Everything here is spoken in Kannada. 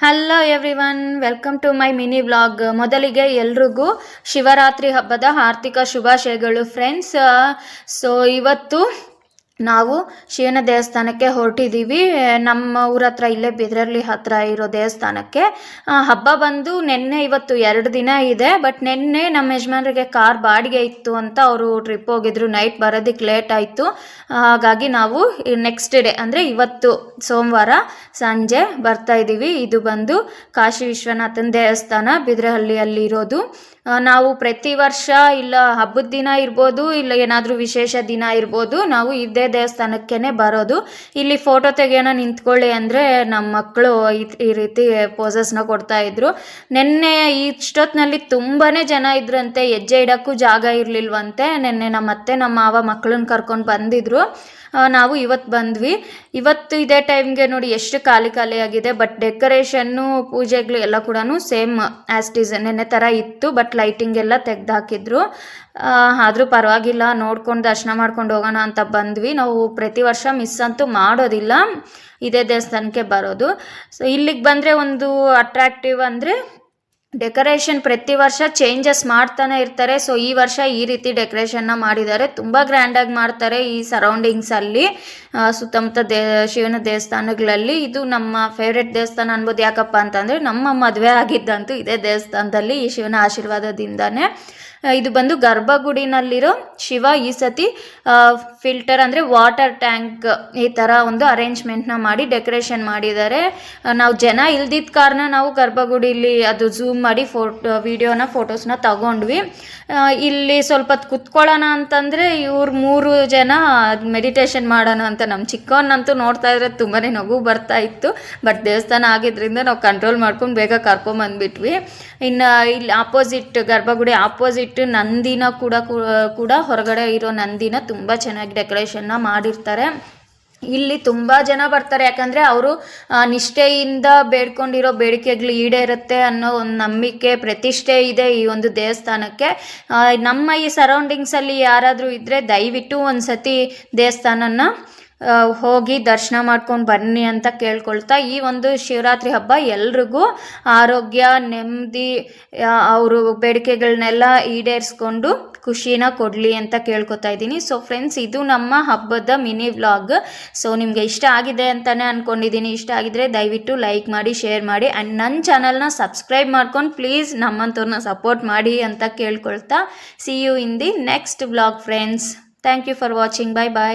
Hello everyone, welcome to my mini vlog. ಮೊದಲಿಗೆ ಎಲ್ರಿಗೂ ಶಿವರಾತ್ರಿ ಹಬ್ಬದ ಆರ್ಥಿಕ ಶುಭಾಶಯಗಳು ಫ್ರೆಂಡ್ಸ್. ಸೊ ಇವತ್ತು ನಾವು ಶಿವನ ದೇವಸ್ಥಾನಕ್ಕೆ ಹೊರಟಿದ್ದೀವಿ. ನಮ್ಮ ಊರ ಹತ್ರ ಇಲ್ಲೇ ಬಿದ್ರಳ್ಳಿ ಹತ್ರ ಇರೋ ದೇವಸ್ಥಾನಕ್ಕೆ. ಹಬ್ಬ ಬಂದು ನಿನ್ನೆ ಇವತ್ತು 2 ದಿನ ಇದೆ. ಬಟ್ ನಿನ್ನೆ ನಮ್ಮ ಯಜಮಾನರಿಗೆ ಕಾರ್ ಬಾಡಿಗೆ ಇತ್ತು ಅಂತ ಅವರು ಟ್ರಿಪ್ ಹೋಗಿದ್ರು. ನೈಟ್ ಬರೋದಕ್ಕೆ ಲೇಟ್ ಆಯಿತು. ಹಾಗಾಗಿ ನಾವು ನೆಕ್ಸ್ಟ್ ಡೇ ಅಂದರೆ ಇವತ್ತು ಸೋಮವಾರ ಸಂಜೆ ಬರ್ತಾ ಇದ್ದೀವಿ. ಇದು ಬಂದು ಕಾಶಿ ವಿಶ್ವನಾಥನ ದೇವಸ್ಥಾನ ಬಿದ್ರಹಳ್ಳಿಯಲ್ಲಿ ಇರೋದು. ನಾವು ಪ್ರತಿ ವರ್ಷ ಇಲ್ಲ ಹಬ್ಬದ ದಿನ ಇರ್ಬೋದು, ಇಲ್ಲ ಏನಾದರೂ ವಿಶೇಷ ದಿನ ಇರ್ಬೋದು, ನಾವು ಇದೇ ದೇವಸ್ಥಾನಕ್ಕೇ ಬರೋದು. ಇಲ್ಲಿ ಫೋಟೋ ತೆಗೆಯೋಣ ನಿಂತ್ಕೊಳ್ಳಿ ಅಂದರೆ ನಮ್ಮ ಮಕ್ಕಳು ಈ ರೀತಿ ಪೋಸಸ್ನ ಕೊಡ್ತಾ ಇದ್ರು. ನಿನ್ನೆ ಇಷ್ಟೊತ್ತಿನಲ್ಲಿ ತುಂಬಾ ಜನ ಇದ್ರಂತೆ, ಹೆಜ್ಜೆ ಇಡೋಕ್ಕೂ ಜಾಗ ಇರಲಿಲ್ವಂತೆ. ನಿನ್ನೆ ನಮ್ಮ ಅತ್ತೆ ನಮ್ಮ ಮಾವ ಮಕ್ಕಳನ್ನ ಕರ್ಕೊಂಡು ಬಂದಿದ್ರು. ನಾವು ಇವತ್ತು ಬಂದ್ವಿ. ಇವತ್ತು ಇದೇ ಟೈಮ್ಗೆ ನೋಡಿ ಎಷ್ಟು ಖಾಲಿ ಆಗಿದೆ. ಬಟ್ ಡೆಕೋರೇಷನ್ನು ಪೂಜೆಗಳು ಎಲ್ಲ ಕೂಡ ಸೇಮ್ ಆ್ಯಸ್ ಇಟ್ ಈಸ್ ನೆನ್ನೆ ಥರ ಇತ್ತು. ಬಟ್ ಲೈಟಿಂಗ್ ಎಲ್ಲ ತೆಗ್ದು ಹಾಕಿದ್ರು. ಆದರೂ ಪರವಾಗಿಲ್ಲ, ನೋಡ್ಕೊಂಡು ದರ್ಶನ ಮಾಡ್ಕೊಂಡು ಹೋಗೋಣ ಅಂತ ಬಂದ್ವಿ. ನಾವು ಪ್ರತಿ ವರ್ಷ ಮಿಸ್ ಅಂತೂ ಮಾಡೋದಿಲ್ಲ, ಇದೇ ದೇವಸ್ಥಾನಕ್ಕೆ ಬರೋದು. ಸೊ ಇಲ್ಲಿಗೆ ಬಂದರೆ ಒಂದು ಅಟ್ರಾಕ್ಟಿವ್ ಅಂದರೆ ಡೆಕೋರೇಷನ್ ಪ್ರತಿ ವರ್ಷ ಚೇಂಜಸ್ ಮಾಡ್ತಾನೆ ಇರ್ತಾರೆ. ಸೊ ಈ ವರ್ಷ ಈ ರೀತಿ ಡೆಕೋರೇಷನ್ನ ಮಾಡಿದ್ದಾರೆ. ತುಂಬ ಗ್ರ್ಯಾಂಡಾಗಿ ಮಾಡ್ತಾರೆ ಈ ಸರೌಂಡಿಂಗ್ಸಲ್ಲಿ, ಸುತ್ತಮುತ್ತ ಶಿವನ ದೇವಸ್ಥಾನಗಳಲ್ಲಿ. ಇದು ನಮ್ಮ ಫೇವ್ರೆಟ್ ದೇವಸ್ಥಾನ ಅನ್ಬೋದು. ಯಾಕಪ್ಪ ಅಂತಂದರೆ ನಮ್ಮ ಮದುವೆ ಆಗಿದ್ದಂತೂ ಇದೇ ದೇವಸ್ಥಾನದಲ್ಲಿ, ಈ ಶಿವನ ಆಶೀರ್ವಾದದಿಂದನೇ. ಇದು ಬಂದು ಗರ್ಭಗುಡಿನಲ್ಲಿರೋ ಶಿವ. ಈ ಸತಿ ಫಿಲ್ಟರ್ ಅಂದರೆ ವಾಟರ್ ಟ್ಯಾಂಕ್ ಈ ಥರ ಒಂದು ಅರೇಂಜ್ಮೆಂಟ್ನ ಮಾಡಿ ಡೆಕೋರೇಷನ್ ಮಾಡಿದ್ದಾರೆ. ನಾವು ಜನ ಇಲ್ದಿದ್ದ ಕಾರಣ ನಾವು ಗರ್ಭಗುಡಿಲಿ ಅದು ಝೂಮ್ ಮಾಡಿ ಫೋಟೋಸ್ನ ತಗೊಂಡ್ವಿ. ಇಲ್ಲಿ ಸ್ವಲ್ಪ ಕುತ್ಕೊಳ್ಳೋಣ ಅಂತಂದರೆ ಇವ್ರು 3 ಜನ ಮೆಡಿಟೇಷನ್ ಮಾಡೋಣ ಅಂತ. ನಮ್ಮ ಚಿಕ್ಕವನ್ನಂತೂ ನೋಡ್ತಾ ಇದ್ರೆ ತುಂಬಾ ನಗು ಬರ್ತಾ ಇತ್ತು. ಬಟ್ ದೇವಸ್ಥಾನ ಆಗಿದ್ದರಿಂದ ನಾವು ಕಂಟ್ರೋಲ್ ಮಾಡ್ಕೊಂಡು ಬೇಗ ಕರ್ಕೊಂಬಂದ್ಬಿಟ್ವಿ. ಇನ್ನು ಇಲ್ಲಿ ಆಪೋಸಿಟ್ ಗರ್ಭಗುಡಿ ಆಪೋಸಿಟ್ ನಂದಿನ ಕೂಡ ಹೊರಗಡೆ ಇರೋ ನಂದಿನ ತುಂಬ ಚೆನ್ನಾಗಿ ಡೆಕೋರೇಷನ್ನ ಮಾಡಿರ್ತಾರೆ. ಇಲ್ಲಿ ತುಂಬ ಜನ ಬರ್ತಾರೆ. ಯಾಕಂದರೆ ಅವರು ನಿಷ್ಠೆಯಿಂದ ಬೇಡ್ಕೊಂಡಿರೋ ಬೇಡಿಕೆಗಳು ಈಡೇರುತ್ತೆ ಅನ್ನೋ ಒಂದು ನಂಬಿಕೆ, ಪ್ರತಿಷ್ಠೆ ಇದೆ ಈ ಒಂದು ದೇವಸ್ಥಾನಕ್ಕೆ. ನಮ್ಮ ಈ ಸರೌಂಡಿಂಗ್ಸಲ್ಲಿ ಯಾರಾದರೂ ಇದ್ದರೆ ದಯವಿಟ್ಟು ಒಂದು ಸತಿ ದೇವಸ್ಥಾನನ ಹೋಗಿ ದರ್ಶನ ಮಾಡ್ಕೊಂಡು ಬನ್ನಿ ಅಂತ ಕೇಳ್ಕೊಳ್ತಾ, ಈ ಒಂದು ಶಿವರಾತ್ರಿ ಹಬ್ಬ ಎಲ್ರಿಗೂ ಆರೋಗ್ಯ, ನೆಮ್ಮದಿ, ಅವರು ಬೇಡಿಕೆಗಳನ್ನೆಲ್ಲ ಈಡೇರಿಸ್ಕೊಂಡು ಖುಷಿನ ಕೊಡಲಿ ಅಂತ ಕೇಳ್ಕೊತಾ ಇದ್ದೀನಿ. ಸೊ ಫ್ರೆಂಡ್ಸ್, ಇದು ನಮ್ಮ ಹಬ್ಬದ ಮಿನಿ ವ್ಲಾಗ್. ಸೊ ನಿಮಗೆ ಇಷ್ಟ ಆಗಿದೆ ಅಂತಲೇ ಅಂದ್ಕೊಂಡಿದ್ದೀನಿ. ಇಷ್ಟ ಆಗಿದ್ರೆ ದಯವಿಟ್ಟು ಲೈಕ್ ಮಾಡಿ, ಶೇರ್ ಮಾಡಿ, ಆ್ಯಂಡ್ ನನ್ನ ಚಾನಲ್ನ ಸಬ್ಸ್ಕ್ರೈಬ್ ಮಾಡ್ಕೊಂಡು ಪ್ಲೀಸ್ ನಮ್ಮಂಥವ್ರನ್ನ ಸಪೋರ್ಟ್ ಮಾಡಿ ಅಂತ ಕೇಳ್ಕೊಳ್ತಾ, see you in the next vlog friends. Thank you for watching. Bye bye.